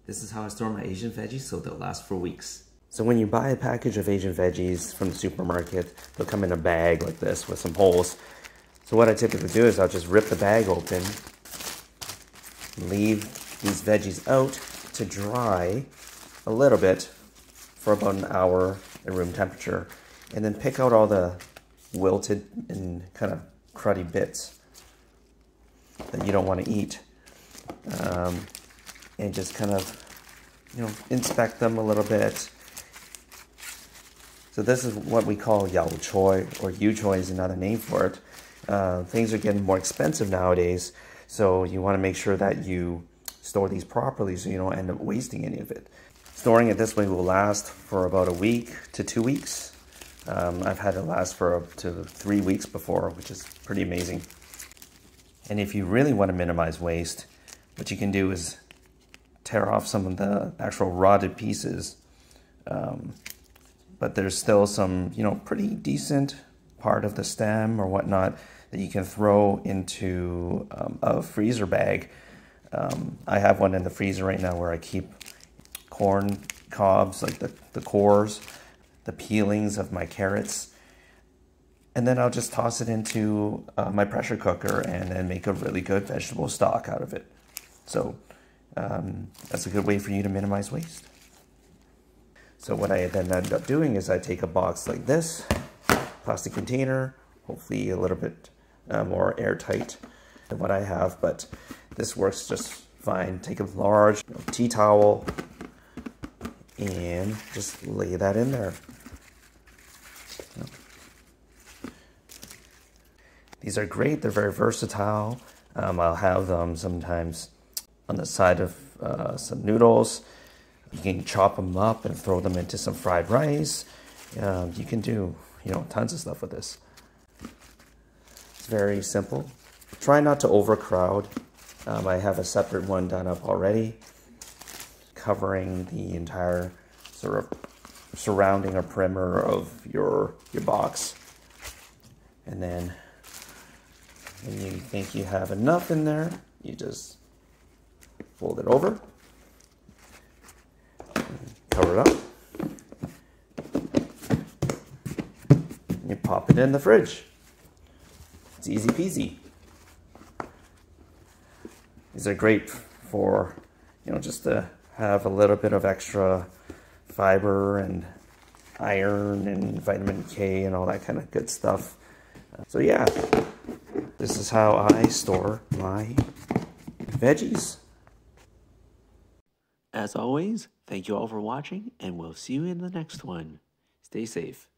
This is how I store my Asian veggies so they'll last for weeks. So when you buy a package of Asian veggies from the supermarket, they'll come in a bag like this with some holes. So what I typically do is I'll just rip the bag open, leave these veggies out to dry a little bit for about an hour at room temperature, and then pick out all the wilted and kind of cruddy bits that you don't want to eat, and just kind of, inspect them a little bit. So this is what we call yao choy, or yu choy is another name for it. Things are getting more expensive nowadays, so you want to make sure that you store these properly so you don't end up wasting any of it. Storing it this way will last for about a week to 2 weeks. I've had it last for up to 3 weeks before, which is pretty amazing. And if you really want to minimize waste, what you can do is tear off some of the actual rotted pieces. But there's still some, pretty decent part of the stem or whatnot that you can throw into a freezer bag. I have one in the freezer right now where I keep corn cobs, like the cores, the peelings of my carrots. And then I'll just toss it into my pressure cooker and then make a really good vegetable stock out of it. So that's a good way for you to minimize waste. So what I then end up doing is I take a box like this, plastic container, hopefully a little bit more airtight than what I have, but this works just fine. Take a large tea towel and just lay that in there. These are great, they're very versatile. I'll have them sometimes on the side of some noodles. You can chop them up and throw them into some fried rice. You can do, tons of stuff with this. It's very simple. Try not to overcrowd. I have a separate one done up already, covering the entire sort of surrounding or perimeter of your box. And then when you think you have enough in there, you just fold it over, cover it up, and you pop it in the fridge. It's easy peasy. These are great for, just to have a little bit of extra fiber and iron and vitamin K and all that kind of good stuff. So yeah, this is how I store my veggies. As always, thank you all for watching, and we'll see you in the next one. Stay safe.